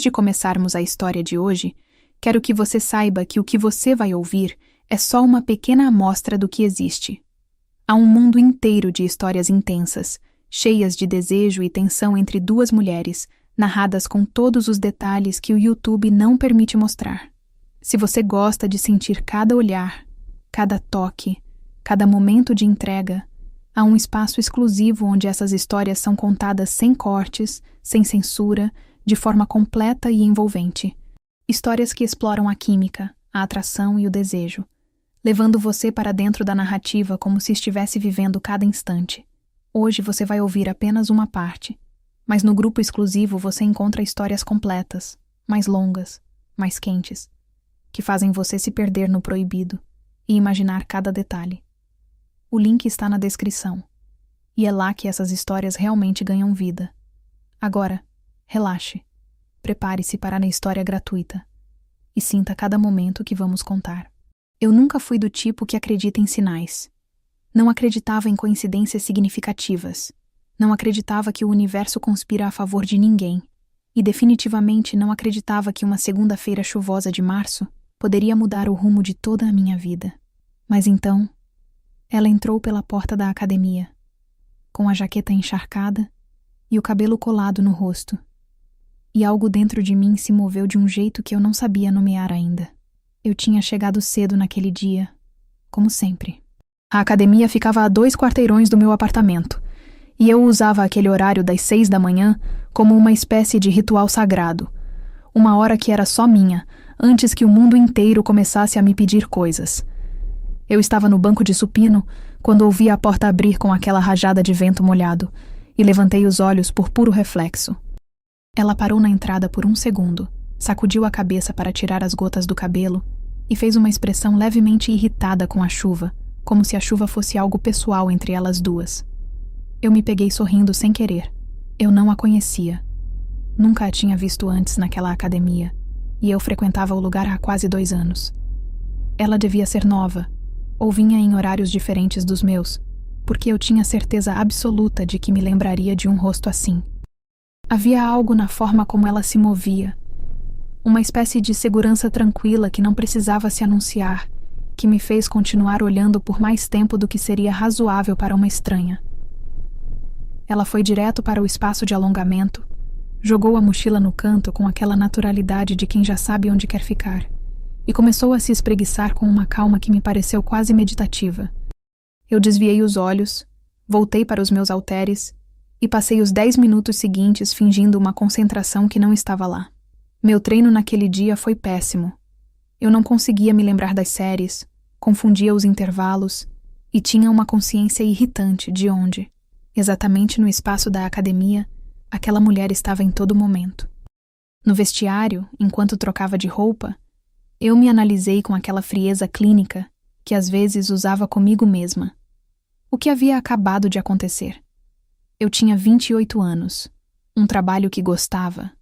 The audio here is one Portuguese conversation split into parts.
de começarmos a história de hoje, quero que você saiba que o que você vai ouvir é só uma pequena amostra do que existe. Há um mundo inteiro de histórias intensas, cheias de desejo e tensão entre duas mulheres, narradas com todos os detalhes que o YouTube não permite mostrar. Se você gosta de sentir cada olhar, cada toque, cada momento de entrega, há um espaço exclusivo onde essas histórias são contadas sem cortes, sem censura, de forma completa e envolvente. Histórias que exploram a química, a atração e o desejo, levando você para dentro da narrativa como se estivesse vivendo cada instante. Hoje você vai ouvir apenas uma parte, mas no grupo exclusivo você encontra histórias completas, mais longas, mais quentes, que fazem você se perder no proibido e imaginar cada detalhe. O link está na descrição, e é lá que essas histórias realmente ganham vida. Agora, relaxe, prepare-se para a história gratuita e sinta cada momento que vamos contar. Eu nunca fui do tipo que acredita em sinais. Não acreditava em coincidências significativas. Não acreditava que o universo conspira a favor de ninguém. E definitivamente não acreditava que uma segunda-feira chuvosa de março poderia mudar o rumo de toda a minha vida. Mas então, ela entrou pela porta da academia, com a jaqueta encharcada e o cabelo colado no rosto. E algo dentro de mim se moveu de um jeito que eu não sabia nomear ainda. Eu tinha chegado cedo naquele dia, como sempre. A academia ficava a 2 quarteirões do meu apartamento, e eu usava aquele horário das 6 da manhã como uma espécie de ritual sagrado, uma hora que era só minha, antes que o mundo inteiro começasse a me pedir coisas. Eu estava no banco de supino quando ouvi a porta abrir com aquela rajada de vento molhado, e levantei os olhos por puro reflexo. Ela parou na entrada por um segundo, sacudiu a cabeça para tirar as gotas do cabelo e fez uma expressão levemente irritada com a chuva, como se a chuva fosse algo pessoal entre elas duas. Eu me peguei sorrindo sem querer. Eu não a conhecia. Nunca a tinha visto antes naquela academia, e eu frequentava o lugar há quase 2 anos. Ela devia ser nova, ou vinha em horários diferentes dos meus, porque eu tinha certeza absoluta de que me lembraria de um rosto assim. Havia algo na forma como ela se movia, uma espécie de segurança tranquila que não precisava se anunciar, que me fez continuar olhando por mais tempo do que seria razoável para uma estranha. Ela foi direto para o espaço de alongamento, jogou a mochila no canto com aquela naturalidade de quem já sabe onde quer ficar, e começou a se espreguiçar com uma calma que me pareceu quase meditativa. Eu desviei os olhos, voltei para os meus halteres e passei os 10 minutos seguintes fingindo uma concentração que não estava lá. Meu treino naquele dia foi péssimo. Eu não conseguia me lembrar das séries, confundia os intervalos e tinha uma consciência irritante de onde, exatamente no espaço da academia, aquela mulher estava em todo momento. No vestiário, enquanto trocava de roupa, eu me analisei com aquela frieza clínica que às vezes usava comigo mesma. O que havia acabado de acontecer? Eu tinha 28 anos, um trabalho que gostava,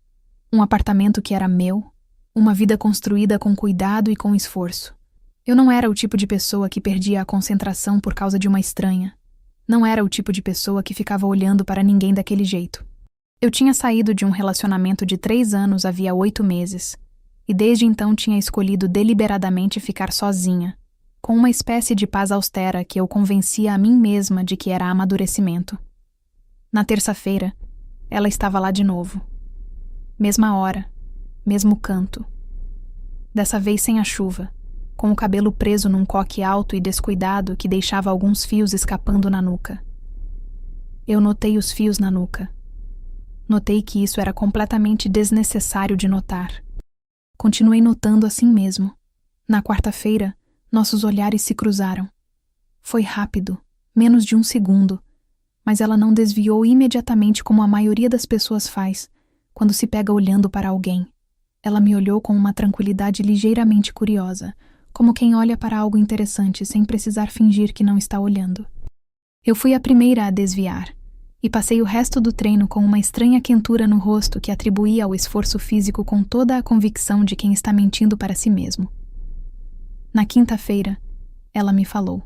um apartamento que era meu, uma vida construída com cuidado e com esforço. Eu não era o tipo de pessoa que perdia a concentração por causa de uma estranha. Não era o tipo de pessoa que ficava olhando para ninguém daquele jeito. Eu tinha saído de um relacionamento de 3 anos havia 8 meses, e desde então tinha escolhido deliberadamente ficar sozinha, com uma espécie de paz austera que eu convencia a mim mesma de que era amadurecimento. Na terça-feira, ela estava lá de novo. Mesma hora, mesmo canto. Dessa vez sem a chuva, com o cabelo preso num coque alto e descuidado que deixava alguns fios escapando na nuca. Eu notei os fios na nuca. Notei que isso era completamente desnecessário de notar. Continuei notando assim mesmo. Na quarta-feira, nossos olhares se cruzaram. Foi rápido, menos de 1 segundo, mas ela não desviou imediatamente como a maioria das pessoas faz, quando se pega olhando para alguém. Ela me olhou com uma tranquilidade ligeiramente curiosa, como quem olha para algo interessante sem precisar fingir que não está olhando. Eu fui a primeira a desviar, e passei o resto do treino com uma estranha quentura no rosto que atribuía ao esforço físico com toda a convicção de quem está mentindo para si mesmo. Na quinta-feira, ela me falou.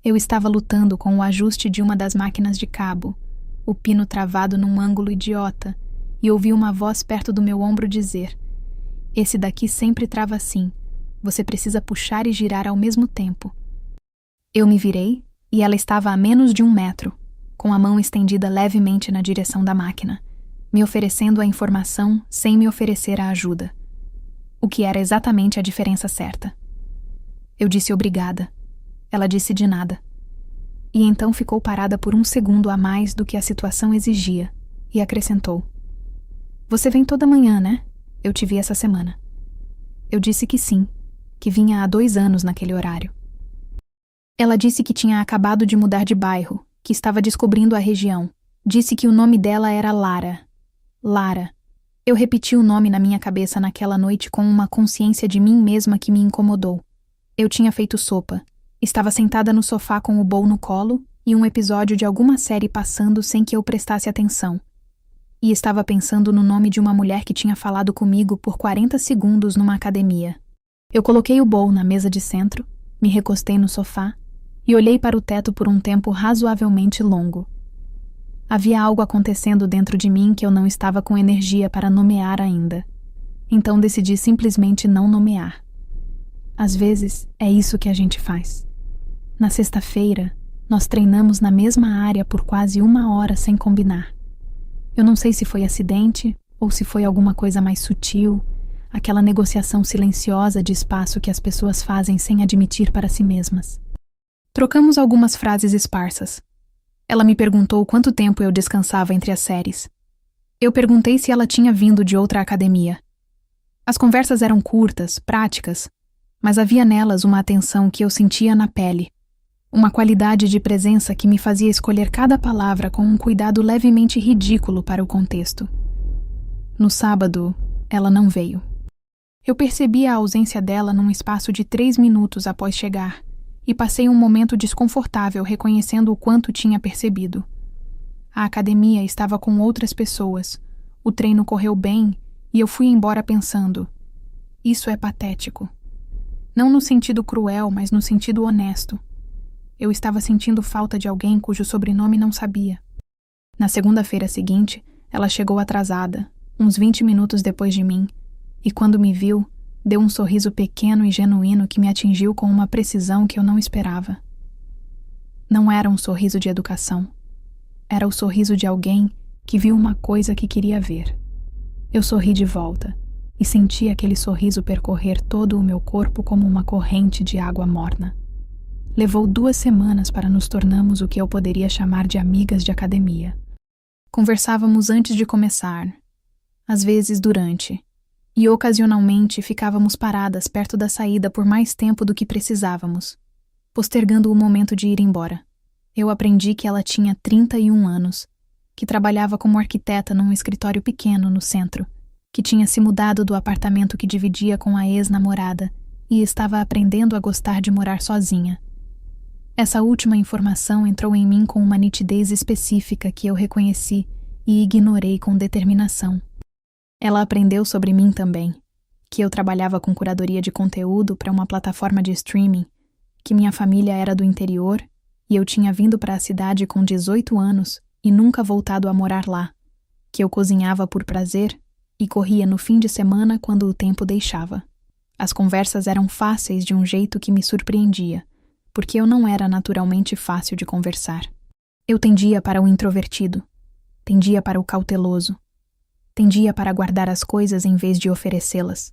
Eu estava lutando com o ajuste de uma das máquinas de cabo, o pino travado num ângulo idiota, e ouvi uma voz perto do meu ombro dizer: "Esse daqui sempre trava assim. Você precisa puxar e girar ao mesmo tempo." Eu me virei e ela estava a menos de 1 metro, com a mão estendida levemente na direção da máquina, me oferecendo a informação sem me oferecer a ajuda. O que era exatamente a diferença certa. Eu disse obrigada. Ela disse de nada. E então ficou parada por 1 segundo a mais do que a situação exigia, e acrescentou: "Você vem toda manhã, né? Eu te vi essa semana." Eu disse que sim, que vinha há 2 anos naquele horário. Ela disse que tinha acabado de mudar de bairro, que estava descobrindo a região. Disse que o nome dela era Lara. Lara. Eu repeti o nome na minha cabeça naquela noite com uma consciência de mim mesma que me incomodou. Eu tinha feito sopa. Estava sentada no sofá com o bowl no colo e um episódio de alguma série passando sem que eu prestasse atenção. E estava pensando no nome de uma mulher que tinha falado comigo por 40 segundos numa academia. Eu coloquei o bowl na mesa de centro, me recostei no sofá e olhei para o teto por um tempo razoavelmente longo. Havia algo acontecendo dentro de mim que eu não estava com energia para nomear ainda. Então decidi simplesmente não nomear. Às vezes, é isso que a gente faz. Na sexta-feira, nós treinamos na mesma área por quase 1 hora sem combinar. Eu não sei se foi acidente ou se foi alguma coisa mais sutil, aquela negociação silenciosa de espaço que as pessoas fazem sem admitir para si mesmas. Trocamos algumas frases esparsas. Ela me perguntou quanto tempo eu descansava entre as séries. Eu perguntei se ela tinha vindo de outra academia. As conversas eram curtas, práticas, mas havia nelas uma atenção que eu sentia na pele, uma qualidade de presença que me fazia escolher cada palavra com um cuidado levemente ridículo para o contexto. No sábado, ela não veio. Eu percebi a ausência dela num espaço de 3 minutos após chegar, e passei um momento desconfortável reconhecendo o quanto tinha percebido. A academia estava com outras pessoas, o treino correu bem e eu fui embora pensando: isso é patético. Não no sentido cruel, mas no sentido honesto. Eu estava sentindo falta de alguém cujo sobrenome não sabia. Na segunda-feira seguinte, ela chegou atrasada, uns 20 minutos depois de mim, e quando me viu, deu um sorriso pequeno e genuíno que me atingiu com uma precisão que eu não esperava. Não era um sorriso de educação. Era o sorriso de alguém que viu uma coisa que queria ver. Eu sorri de volta e senti aquele sorriso percorrer todo o meu corpo como uma corrente de água morna. Levou 2 semanas para nos tornarmos o que eu poderia chamar de amigas de academia. Conversávamos antes de começar, às vezes durante, e ocasionalmente ficávamos paradas perto da saída por mais tempo do que precisávamos, postergando o momento de ir embora. Eu aprendi que ela tinha 31 anos, que trabalhava como arquiteta num escritório pequeno no centro, que tinha se mudado do apartamento que dividia com a ex-namorada e estava aprendendo a gostar de morar sozinha. Essa última informação entrou em mim com uma nitidez específica que eu reconheci e ignorei com determinação. Ela aprendeu sobre mim também, que eu trabalhava com curadoria de conteúdo para uma plataforma de streaming, que minha família era do interior e eu tinha vindo para a cidade com 18 anos e nunca voltado a morar lá, que eu cozinhava por prazer e corria no fim de semana quando o tempo deixava. As conversas eram fáceis de um jeito que me surpreendia, porque eu não era naturalmente fácil de conversar. Eu tendia para o introvertido, tendia para o cauteloso, tendia para guardar as coisas em vez de oferecê-las.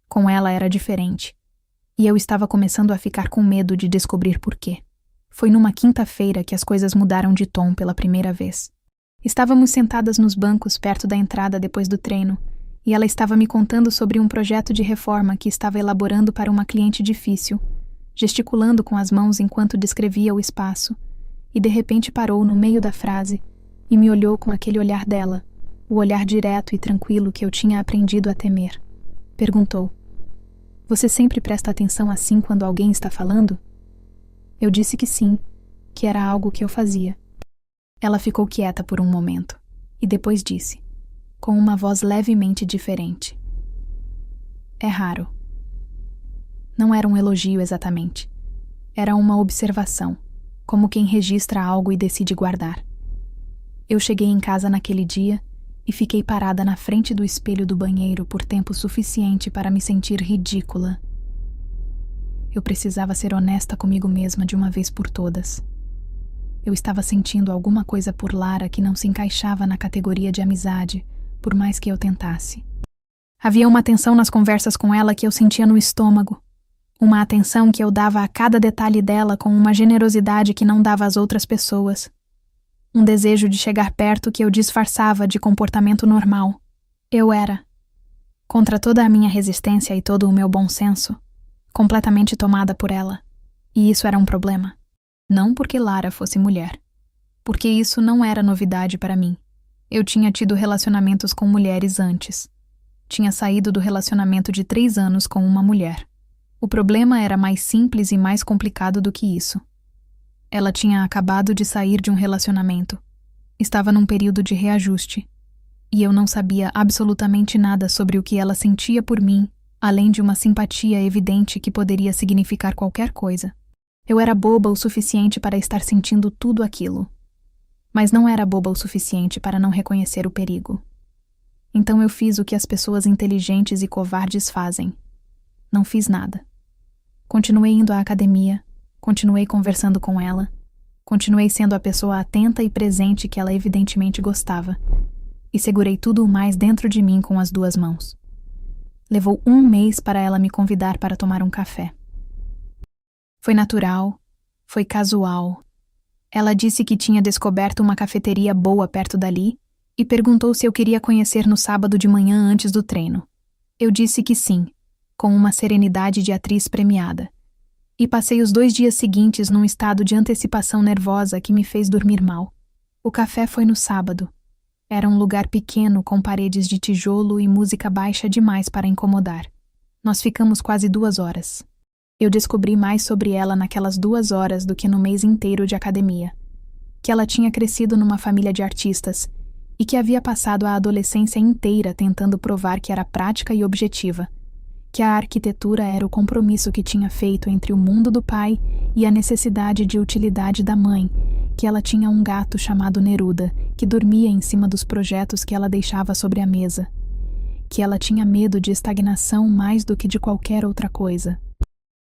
Com ela era diferente, e eu estava começando a ficar com medo de descobrir por quê. Foi numa quinta-feira que as coisas mudaram de tom pela primeira vez. Estávamos sentadas nos bancos perto da entrada depois do treino, e ela estava me contando sobre um projeto de reforma que estava elaborando para uma cliente difícil, gesticulando com as mãos enquanto descrevia o espaço, e de repente parou no meio da frase e me olhou com aquele olhar dela, o olhar direto e tranquilo que eu tinha aprendido a temer. Perguntou: "Você sempre presta atenção assim quando alguém está falando?" Eu disse que sim, que era algo que eu fazia. Ela ficou quieta por um momento, e depois disse, com uma voz levemente diferente: "É raro." Não era um elogio exatamente. Era uma observação, como quem registra algo e decide guardar. Eu cheguei em casa naquele dia e fiquei parada na frente do espelho do banheiro por tempo suficiente para me sentir ridícula. Eu precisava ser honesta comigo mesma de uma vez por todas. Eu estava sentindo alguma coisa por Lara que não se encaixava na categoria de amizade, por mais que eu tentasse. Havia uma tensão nas conversas com ela que eu sentia no estômago. Uma atenção que eu dava a cada detalhe dela com uma generosidade que não dava às outras pessoas. Um desejo de chegar perto que eu disfarçava de comportamento normal. Eu era, contra toda a minha resistência e todo o meu bom senso, completamente tomada por ela. E isso era um problema. Não porque Lara fosse mulher. Porque isso não era novidade para mim. Eu tinha tido relacionamentos com mulheres antes. Tinha saído do relacionamento de 3 anos com uma mulher. O problema era mais simples e mais complicado do que isso. Ela tinha acabado de sair de um relacionamento. Estava num período de reajuste. E eu não sabia absolutamente nada sobre o que ela sentia por mim, além de uma simpatia evidente que poderia significar qualquer coisa. Eu era boba o suficiente para estar sentindo tudo aquilo. Mas não era boba o suficiente para não reconhecer o perigo. Então eu fiz o que as pessoas inteligentes e covardes fazem. Não fiz nada. Continuei indo à academia, continuei conversando com ela, continuei sendo a pessoa atenta e presente que ela evidentemente gostava, e segurei tudo o mais dentro de mim com as 2 mãos. Levou 1 mês para ela me convidar para tomar um café. Foi natural, foi casual. Ela disse que tinha descoberto uma cafeteria boa perto dali e perguntou se eu queria conhecer no sábado de manhã antes do treino. Eu disse que sim, com uma serenidade de atriz premiada. E passei os 2 dias seguintes num estado de antecipação nervosa que me fez dormir mal. O café foi no sábado. Era um lugar pequeno com paredes de tijolo e música baixa demais para incomodar. Nós ficamos quase 2 horas. Eu descobri mais sobre ela naquelas 2 horas do que no mês inteiro de academia. Que ela tinha crescido numa família de artistas e que havia passado a adolescência inteira tentando provar que era prática e objetiva. Que a arquitetura era o compromisso que tinha feito entre o mundo do pai e a necessidade de utilidade da mãe, que ela tinha um gato chamado Neruda, que dormia em cima dos projetos que ela deixava sobre a mesa, que ela tinha medo de estagnação mais do que de qualquer outra coisa,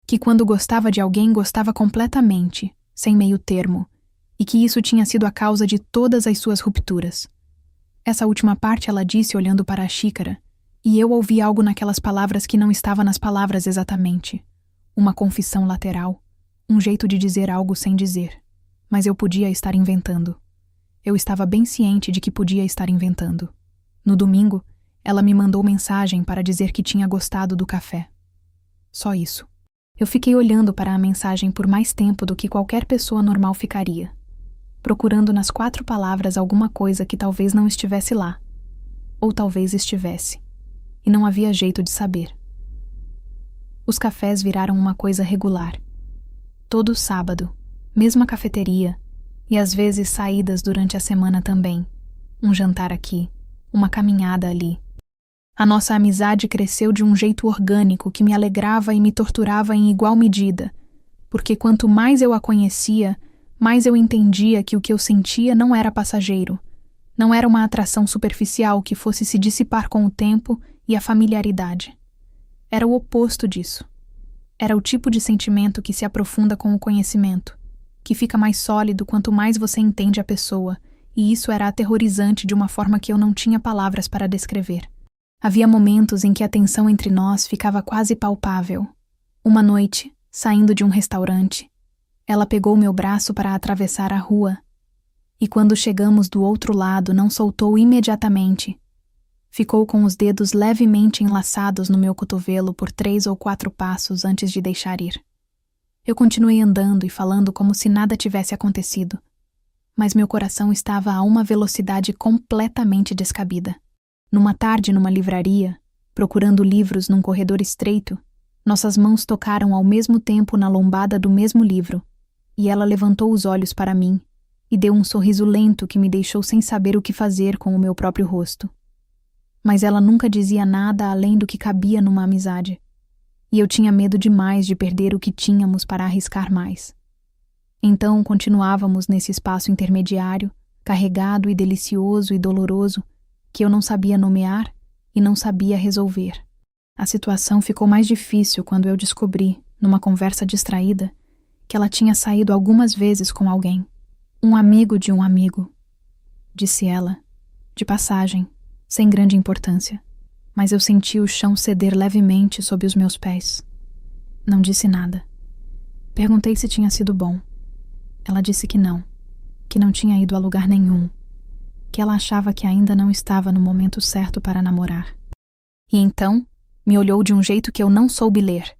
que quando gostava de alguém gostava completamente, sem meio termo, e que isso tinha sido a causa de todas as suas rupturas. Essa última parte ela disse olhando para a xícara, e eu ouvi algo naquelas palavras que não estava nas palavras exatamente. Uma confissão lateral. Um jeito de dizer algo sem dizer. Mas eu podia estar inventando. Eu estava bem ciente de que podia estar inventando. No domingo, ela me mandou mensagem para dizer que tinha gostado do café. Só isso. Eu fiquei olhando para a mensagem por mais tempo do que qualquer pessoa normal ficaria. Procurando nas 4 palavras alguma coisa que talvez não estivesse lá. Ou talvez estivesse. E não havia jeito de saber. Os cafés viraram uma coisa regular. Todo sábado, mesma cafeteria, e às vezes saídas durante a semana também. Um jantar aqui, uma caminhada ali. A nossa amizade cresceu de um jeito orgânico que me alegrava e me torturava em igual medida, porque quanto mais eu a conhecia, mais eu entendia que o que eu sentia não era passageiro, não era uma atração superficial que fosse se dissipar com o tempo e a familiaridade. Era o oposto disso. Era o tipo de sentimento que se aprofunda com o conhecimento, que fica mais sólido quanto mais você entende a pessoa, e isso era aterrorizante de uma forma que eu não tinha palavras para descrever. Havia momentos em que a tensão entre nós ficava quase palpável. Uma noite, saindo de um restaurante, ela pegou meu braço para atravessar a rua, e quando chegamos do outro lado não soltou imediatamente. Ficou com os dedos levemente enlaçados no meu cotovelo por 3 ou 4 passos antes de deixar ir. Eu continuei andando e falando como se nada tivesse acontecido, mas meu coração estava a uma velocidade completamente descabida. Numa tarde numa livraria, procurando livros num corredor estreito, nossas mãos tocaram ao mesmo tempo na lombada do mesmo livro, e ela levantou os olhos para mim e deu um sorriso lento que me deixou sem saber o que fazer com o meu próprio rosto. Mas ela nunca dizia nada além do que cabia numa amizade. E eu tinha medo demais de perder o que tínhamos para arriscar mais. Então continuávamos nesse espaço intermediário, carregado e delicioso e doloroso, que eu não sabia nomear e não sabia resolver. A situação ficou mais difícil quando eu descobri, numa conversa distraída, que ela tinha saído algumas vezes com alguém. Um amigo de um amigo, disse ela, de passagem, sem grande importância. Mas eu senti o chão ceder levemente sob os meus pés. Não disse nada. Perguntei se tinha sido bom. Ela disse que não tinha ido a lugar nenhum, que ela achava que ainda não estava no momento certo para namorar. E então, me olhou de um jeito que eu não soube ler.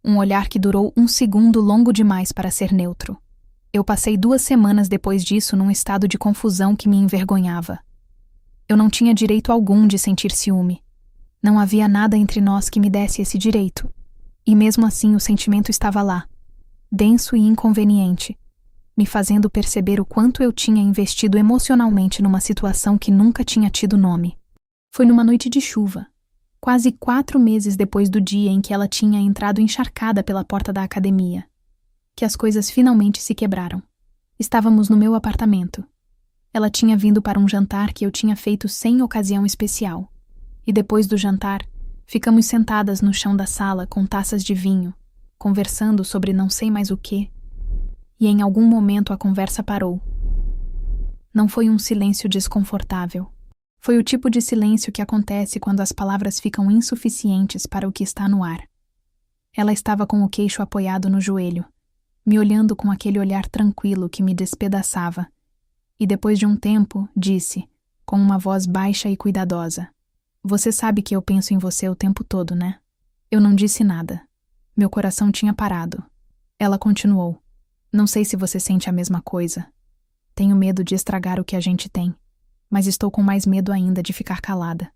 Um olhar que durou 1 segundo longo demais para ser neutro. Eu passei 2 semanas depois disso num estado de confusão que me envergonhava. Eu não tinha direito algum de sentir ciúme. Não havia nada entre nós que me desse esse direito. E mesmo assim o sentimento estava lá, denso e inconveniente, me fazendo perceber o quanto eu tinha investido emocionalmente numa situação que nunca tinha tido nome. Foi numa noite de chuva, quase 4 meses depois do dia em que ela tinha entrado encharcada pela porta da academia, que as coisas finalmente se quebraram. Estávamos no meu apartamento. Ela tinha vindo para um jantar que eu tinha feito sem ocasião especial. E depois do jantar, ficamos sentadas no chão da sala com taças de vinho, conversando sobre não sei mais o quê. E em algum momento a conversa parou. Não foi um silêncio desconfortável. Foi o tipo de silêncio que acontece quando as palavras ficam insuficientes para o que está no ar. Ela estava com o queixo apoiado no joelho, me olhando com aquele olhar tranquilo que me despedaçava. E depois de um tempo, disse, com uma voz baixa e cuidadosa: "Você sabe que eu penso em você o tempo todo, né?" Eu não disse nada. Meu coração tinha parado. Ela continuou: "Não sei se você sente a mesma coisa. Tenho medo de estragar o que a gente tem, mas estou com mais medo ainda de ficar calada."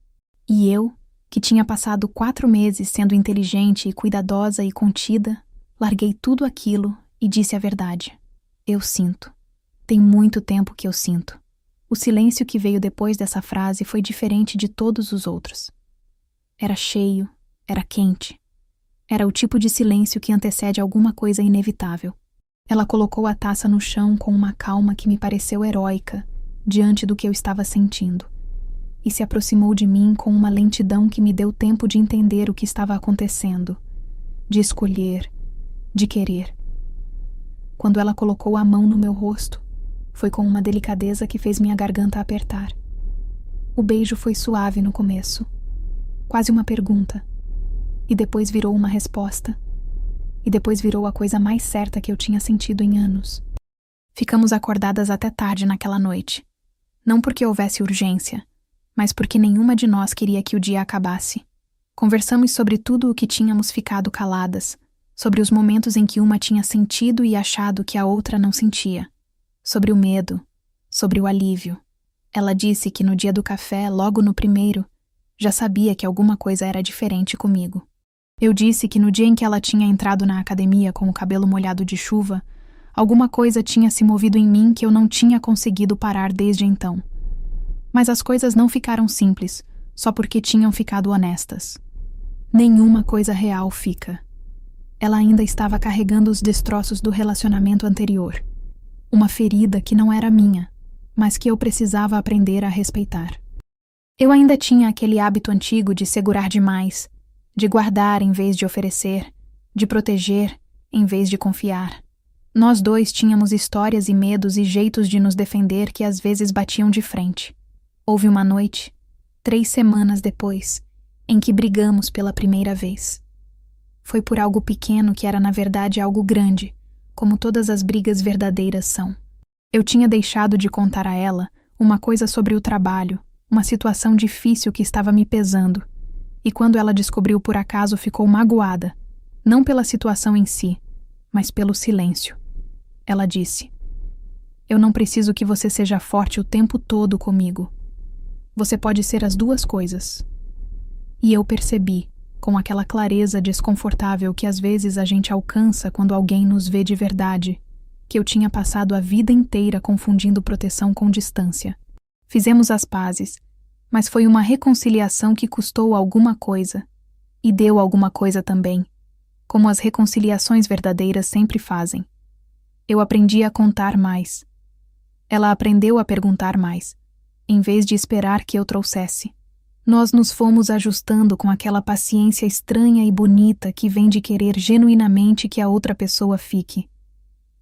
E eu, que tinha passado 4 meses sendo inteligente e cuidadosa e contida, larguei tudo aquilo e disse a verdade. Eu sinto. Tem muito tempo que eu sinto. O silêncio que veio depois dessa frase foi diferente de todos os outros. Era cheio, era quente. Era o tipo de silêncio que antecede alguma coisa inevitável. Ela colocou a taça no chão com uma calma que me pareceu heróica diante do que eu estava sentindo, e se aproximou de mim com uma lentidão que me deu tempo de entender o que estava acontecendo, de escolher, de querer. Quando ela colocou a mão no meu rosto, foi com uma delicadeza que fez minha garganta apertar. O beijo foi suave no começo, quase uma pergunta, e depois virou uma resposta, e depois virou a coisa mais certa que eu tinha sentido em anos. Ficamos acordadas até tarde naquela noite, não porque houvesse urgência, mas porque nenhuma de nós queria que o dia acabasse. Conversamos sobre tudo o que tínhamos ficado caladas, sobre os momentos em que uma tinha sentido e achado que a outra não sentia, sobre o medo, sobre o alívio. Ela disse que no dia do café, logo no primeiro, já sabia que alguma coisa era diferente comigo. Eu disse que no dia em que ela tinha entrado na academia com o cabelo molhado de chuva, alguma coisa tinha se movido em mim que eu não tinha conseguido parar desde então. Mas as coisas não ficaram simples, só porque tinham ficado honestas. Nenhuma coisa real fica. Ela ainda estava carregando os destroços do relacionamento anterior. Uma ferida que não era minha, mas que eu precisava aprender a respeitar. Eu ainda tinha aquele hábito antigo de segurar demais, de guardar em vez de oferecer, de proteger em vez de confiar. Nós dois tínhamos histórias e medos e jeitos de nos defender que às vezes batiam de frente. Houve uma noite, 3 semanas depois, em que brigamos pela primeira vez. Foi por algo pequeno que era na verdade algo grande, como todas as brigas verdadeiras são. Eu tinha deixado de contar a ela uma coisa sobre o trabalho, uma situação difícil que estava me pesando, e quando ela descobriu por acaso ficou magoada, não pela situação em si, mas pelo silêncio. Ela disse: "Eu não preciso que você seja forte o tempo todo comigo. Você pode ser as 2 coisas." E eu percebi, com aquela clareza desconfortável que às vezes a gente alcança quando alguém nos vê de verdade, que eu tinha passado a vida inteira confundindo proteção com distância. Fizemos as pazes, mas foi uma reconciliação que custou alguma coisa, e deu alguma coisa também, como as reconciliações verdadeiras sempre fazem. Eu aprendi a contar mais. Ela aprendeu a perguntar mais, em vez de esperar que eu trouxesse. Nós nos fomos ajustando com aquela paciência estranha e bonita que vem de querer genuinamente que a outra pessoa fique.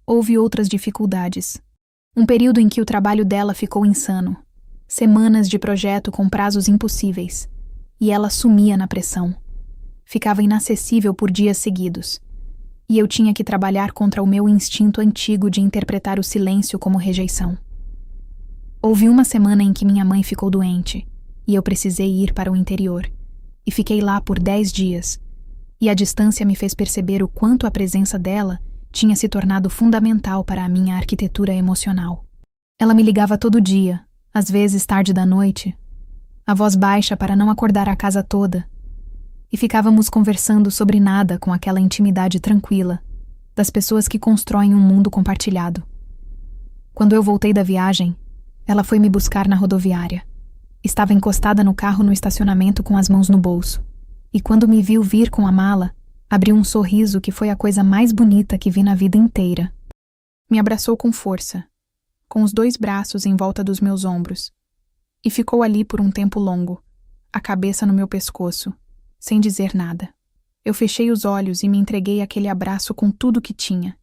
Houve outras dificuldades. Um período em que o trabalho dela ficou insano. Semanas de projeto com prazos impossíveis. E ela sumia na pressão. Ficava inacessível por dias seguidos. E eu tinha que trabalhar contra o meu instinto antigo de interpretar o silêncio como rejeição. Houve uma semana em que minha mãe ficou doente, e eu precisei ir para o interior. E fiquei lá por 10 dias. E a distância me fez perceber o quanto a presença dela tinha se tornado fundamental para a minha arquitetura emocional. Ela me ligava todo dia, às vezes tarde da noite, a voz baixa para não acordar a casa toda, e ficávamos conversando sobre nada com aquela intimidade tranquila das pessoas que constroem um mundo compartilhado. Quando eu voltei da viagem, ela foi me buscar na rodoviária. Estava encostada no carro no estacionamento com as mãos no bolso, e quando me viu vir com a mala, abriu um sorriso que foi a coisa mais bonita que vi na vida inteira. Me abraçou com força, com os 2 braços em volta dos meus ombros, e ficou ali por um tempo longo, a cabeça no meu pescoço, sem dizer nada. Eu fechei os olhos e me entreguei àquele abraço com tudo que tinha,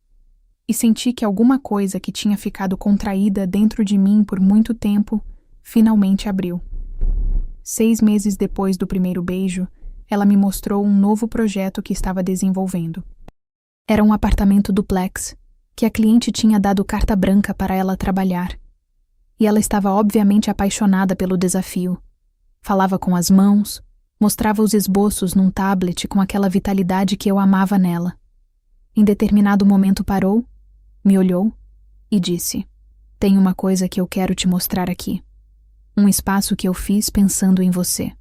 e senti que alguma coisa que tinha ficado contraída dentro de mim por muito tempo, finalmente abriu. 6 meses depois do primeiro beijo, ela me mostrou um novo projeto que estava desenvolvendo. Era um apartamento duplex, que a cliente tinha dado carta branca para ela trabalhar. E ela estava obviamente apaixonada pelo desafio. Falava com as mãos, mostrava os esboços num tablet com aquela vitalidade que eu amava nela. Em determinado momento parou, me olhou e disse: "Tem uma coisa que eu quero te mostrar aqui. Um espaço que eu fiz pensando em você."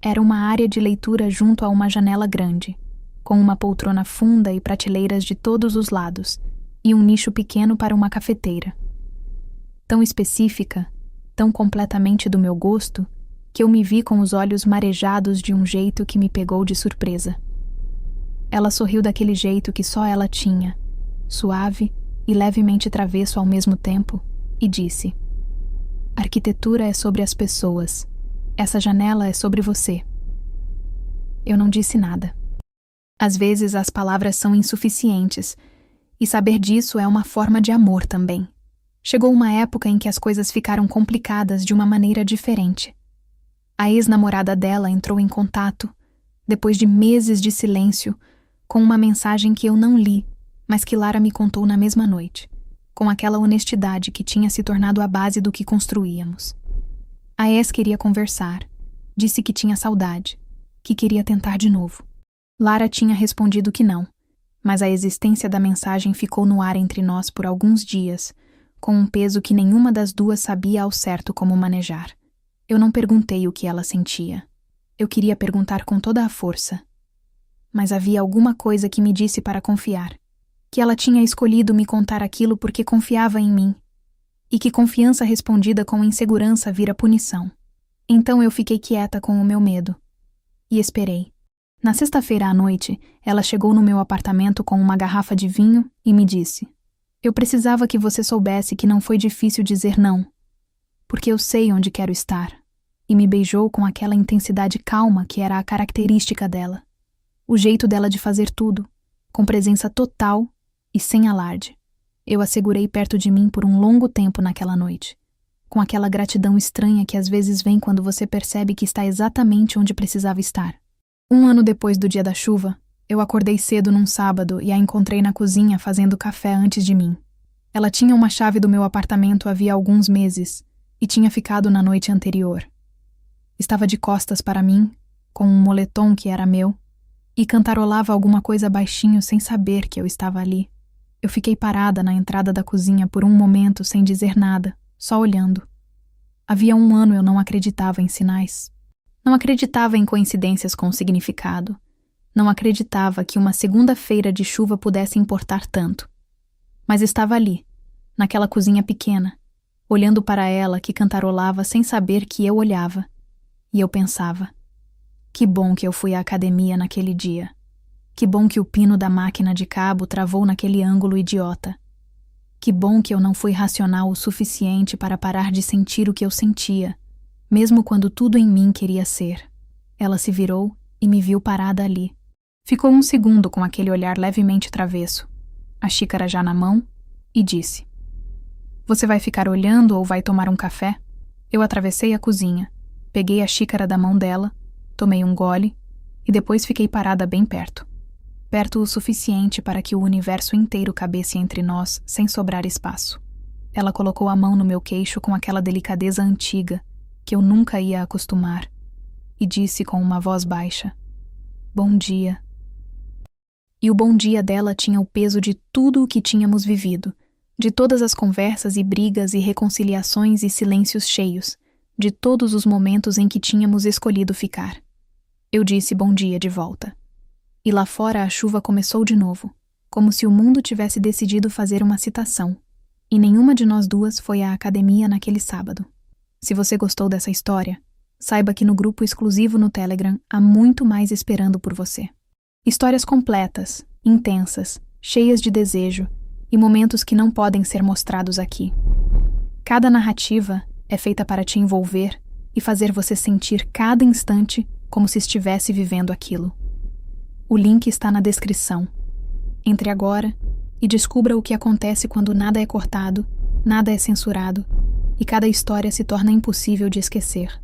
Era uma área de leitura junto a uma janela grande, com uma poltrona funda e prateleiras de todos os lados, e um nicho pequeno para uma cafeteira. Tão específica, tão completamente do meu gosto, que eu me vi com os olhos marejados de um jeito que me pegou de surpresa. Ela sorriu daquele jeito que só ela tinha, suave e levemente travesso ao mesmo tempo, e disse: "Arquitetura é sobre as pessoas. Essa janela é sobre você." Eu não disse nada. Às vezes as palavras são insuficientes, e saber disso é uma forma de amor também. Chegou uma época em que as coisas ficaram complicadas de uma maneira diferente. A ex-namorada dela entrou em contato, depois de meses de silêncio, com uma mensagem que eu não li, mas que Lara me contou na mesma noite, com aquela honestidade que tinha se tornado a base do que construíamos. A ex queria conversar, disse que tinha saudade, que queria tentar de novo. Lara tinha respondido que não, mas a existência da mensagem ficou no ar entre nós por alguns dias, com um peso que nenhuma das duas sabia ao certo como manejar. Eu não perguntei o que ela sentia. Eu queria perguntar com toda a força. Mas havia alguma coisa que me disse para confiar, que ela tinha escolhido me contar aquilo porque confiava em mim, e que confiança respondida com insegurança vira punição. Então eu fiquei quieta com o meu medo. E esperei. Na sexta-feira à noite, ela chegou no meu apartamento com uma garrafa de vinho e me disse: "Eu precisava que você soubesse que não foi difícil dizer não, porque eu sei onde quero estar." E me beijou com aquela intensidade calma que era a característica dela. O jeito dela de fazer tudo, com presença total e sem alarde. Eu a segurei perto de mim por um longo tempo naquela noite, com aquela gratidão estranha que às vezes vem quando você percebe que está exatamente onde precisava estar. 1 ano depois do dia da chuva, eu acordei cedo num sábado e a encontrei na cozinha fazendo café antes de mim. Ela tinha uma chave do meu apartamento havia alguns meses e tinha ficado na noite anterior. Estava de costas para mim, com um moletom que era meu, e cantarolava alguma coisa baixinho sem saber que eu estava ali. Eu fiquei parada na entrada da cozinha por um momento sem dizer nada, só olhando. Havia 1 ano eu não acreditava em sinais. Não acreditava em coincidências com significado. Não acreditava que uma segunda-feira de chuva pudesse importar tanto. Mas estava ali, naquela cozinha pequena, olhando para ela que cantarolava sem saber que eu olhava. E eu pensava: que bom que eu fui à academia naquele dia. Que bom que o pino da máquina de cabo travou naquele ângulo idiota. Que bom que eu não fui racional o suficiente para parar de sentir o que eu sentia, mesmo quando tudo em mim queria ser. Ela se virou e me viu parada ali. Ficou um segundo com aquele olhar levemente travesso, a xícara já na mão, e disse: "Você vai ficar olhando ou vai tomar um café?" Eu atravessei a cozinha, peguei a xícara da mão dela, tomei um gole e depois fiquei parada bem perto. Perto o suficiente para que o universo inteiro cabesse entre nós sem sobrar espaço. Ela colocou a mão no meu queixo com aquela delicadeza antiga que eu nunca ia acostumar e disse com uma voz baixa: "Bom dia." E o bom dia dela tinha o peso de tudo o que tínhamos vivido, de todas as conversas e brigas e reconciliações e silêncios cheios, de todos os momentos em que tínhamos escolhido ficar. Eu disse bom dia de volta. E lá fora a chuva começou de novo, como se o mundo tivesse decidido fazer uma citação, e nenhuma de nós duas foi à academia naquele sábado. Se você gostou dessa história, saiba que no grupo exclusivo no Telegram há muito mais esperando por você. Histórias completas, intensas, cheias de desejo e momentos que não podem ser mostrados aqui. Cada narrativa é feita para te envolver e fazer você sentir cada instante como se estivesse vivendo aquilo. O link está na descrição. Entre agora e descubra o que acontece quando nada é cortado, nada é censurado e cada história se torna impossível de esquecer.